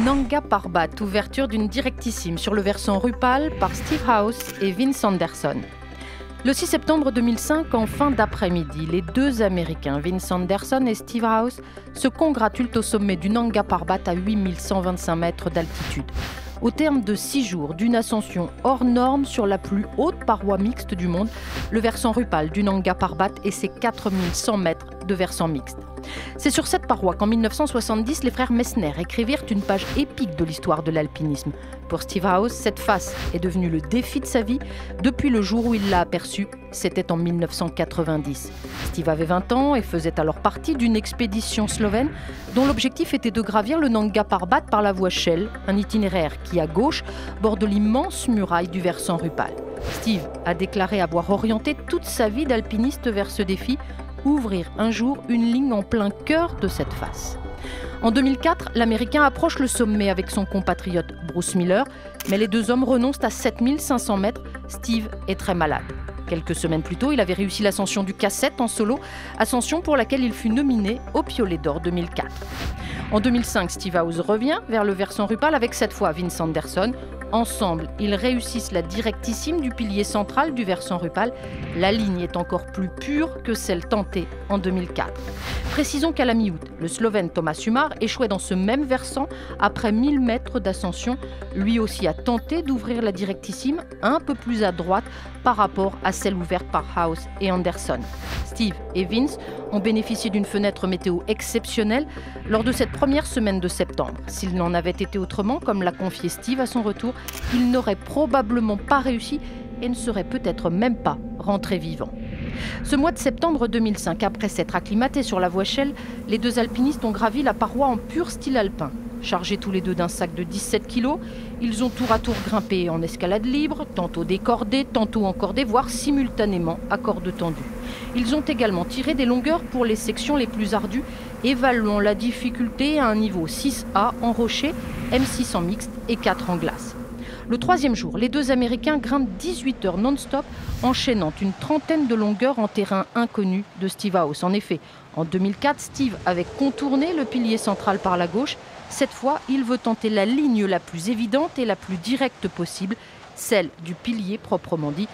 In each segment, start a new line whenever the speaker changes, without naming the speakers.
Nanga Parbat, ouverture d'une directissime sur le versant Rupal par Steve House et Vince Anderson. Le 6 septembre 2005, en fin d'après-midi, les deux Américains, Vince Anderson et Steve House, se congratulent au sommet du Nanga Parbat à 8125 mètres d'altitude. Au terme de 6 jours d'une ascension hors norme sur la plus haute paroi mixte du monde, le versant Rupal du Nanga Parbat et ses 4100 mètres de versant mixte. C'est sur cette paroi qu'en 1970, les frères Messner écrivirent une page épique de l'histoire de l'alpinisme. Pour Steve House, cette face est devenue le défi de sa vie depuis le jour où il l'a aperçue, c'était en 1990. Steve avait 20 ans et faisait alors partie d'une expédition slovène dont l'objectif était de gravir le Nanga Parbat par la voie Shell, un itinéraire qui, à gauche, borde l'immense muraille du versant Rupal. Steve a déclaré avoir orienté toute sa vie d'alpiniste vers ce défi, ouvrir un jour une ligne en plein cœur de cette face. En 2004, l'Américain approche le sommet avec son compatriote Bruce Miller, mais les deux hommes renoncent à 7500 mètres. Steve est très malade. Quelques semaines plus tôt, il avait réussi l'ascension du K7 en solo, ascension pour laquelle il fut nominé au Piolet d'Or 2004. En 2005, Steve House revient vers le versant Rupal avec cette fois Vince Anderson. Ensemble, ils réussissent la directissime du pilier central du versant Rupal. La ligne est encore plus pure que celle tentée en 2004. Précisons qu'à la mi-août, le Slovène Thomas Humar échouait dans ce même versant après 1000 mètres d'ascension. Lui aussi a tenté d'ouvrir la directissime un peu plus à droite par rapport à celle ouverte par House et Anderson. Steve et Vince ont bénéficié d'une fenêtre météo exceptionnelle lors de cette première semaine de septembre. S'il n'en avait été autrement, comme l'a confié Steve à son retour, il n'aurait probablement pas réussi et ne serait peut-être même pas rentré vivant. Ce mois de septembre 2005, après s'être acclimatés sur la voie Shell, les deux alpinistes ont gravi la paroi en pur style alpin. Chargés tous les deux d'un sac de 17 kg, ils ont tour à tour grimpé en escalade libre, tantôt décordé, tantôt encordé, voire simultanément à corde tendue. Ils ont également tiré des longueurs pour les sections les plus ardues, évaluant la difficulté à un niveau 6A en rocher, M6 en mixte et 4 en glace. Le troisième jour, les deux Américains grimpent 18 heures non-stop, enchaînant une trentaine de longueurs en terrain inconnu de Steve House. En effet, en 2004, Steve avait contourné le pilier central par la gauche. Cette fois, il veut tenter la ligne la plus évidente et la plus directe possible, celle du pilier proprement dit,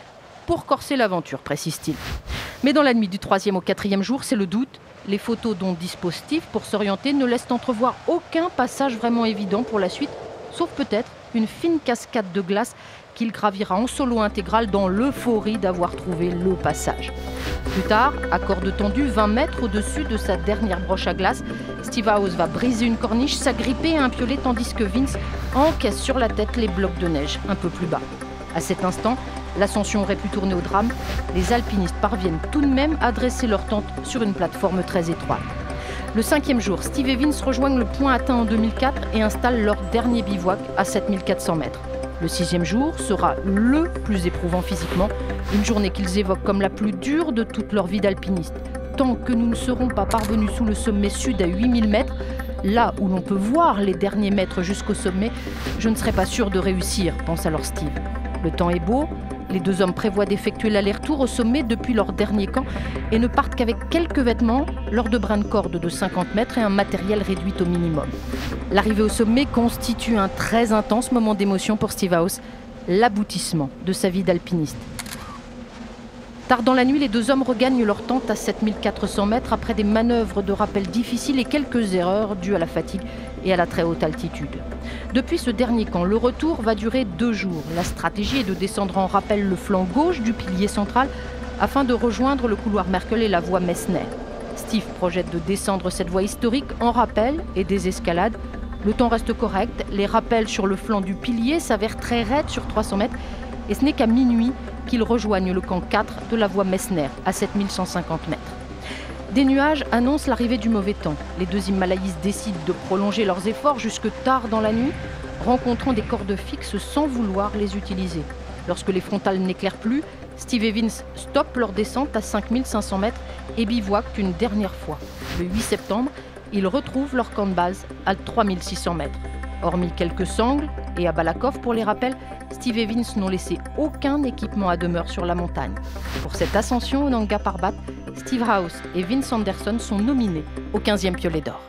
pour corser l'aventure, précise-t-il. Mais dans la nuit du 3e au 4e jour, c'est le doute. Les photos dont dispose Steve pour s'orienter ne laissent entrevoir aucun passage vraiment évident pour la suite, sauf peut-être une fine cascade de glace qu'il gravira en solo intégral dans l'euphorie d'avoir trouvé le passage. Plus tard, à corde tendue, 20 mètres au-dessus de sa dernière broche à glace, Steve House va briser une corniche, s'agripper à un piolet tandis que Vince encaisse sur la tête les blocs de neige un peu plus bas. À cet instant, l'ascension aurait pu tourner au drame. Les alpinistes parviennent tout de même à dresser leur tente sur une plateforme très étroite. Le 5e jour, Steve et Vince rejoignent le point atteint en 2004 et installent leur dernier bivouac à 7400 mètres. Le 6e jour sera le plus éprouvant physiquement, une journée qu'ils évoquent comme la plus dure de toute leur vie d'alpiniste. Tant que nous ne serons pas parvenus sous le sommet sud à 8000 mètres, là où l'on peut voir les derniers mètres jusqu'au sommet, je ne serai pas sûr de réussir, pense alors Steve. Le temps est beau, les deux hommes prévoient d'effectuer l'aller-retour au sommet depuis leur dernier camp et ne partent qu'avec quelques vêtements, leurs deux brins de corde de 50 mètres et un matériel réduit au minimum. L'arrivée au sommet constitue un très intense moment d'émotion pour Steve House, l'aboutissement de sa vie d'alpiniste. Tard dans la nuit, les deux hommes regagnent leur tente à 7400 mètres après des manœuvres de rappel difficiles et quelques erreurs dues à la fatigue et à la très haute altitude. Depuis ce dernier camp, le retour va durer 2 jours. La stratégie est de descendre en rappel le flanc gauche du pilier central afin de rejoindre le couloir Merkel et la voie Messner. Steve projette de descendre cette voie historique en rappel et des escalades. Le temps reste correct, les rappels sur le flanc du pilier s'avèrent très raides sur 300 mètres et ce n'est qu'à minuit qu'ils rejoignent le camp 4 de la voie Messner à 7150 mètres. Des nuages annoncent l'arrivée du mauvais temps. Les deux Himalayistes décident de prolonger leurs efforts jusque tard dans la nuit, rencontrant des cordes fixes sans vouloir les utiliser. Lorsque les frontales n'éclairent plus, Steve et Vince stoppent leur descente à 5500 mètres et bivouaquent une dernière fois. Le 8 septembre, ils retrouvent leur camp de base à 3600 mètres. Hormis quelques sangles et à Balakov pour les rappels, Steve et Vince n'ont laissé aucun équipement à demeure sur la montagne. Pour cette ascension au Nanga Parbat, Steve House et Vince Anderson sont nominés au 15e Piolet d'Or.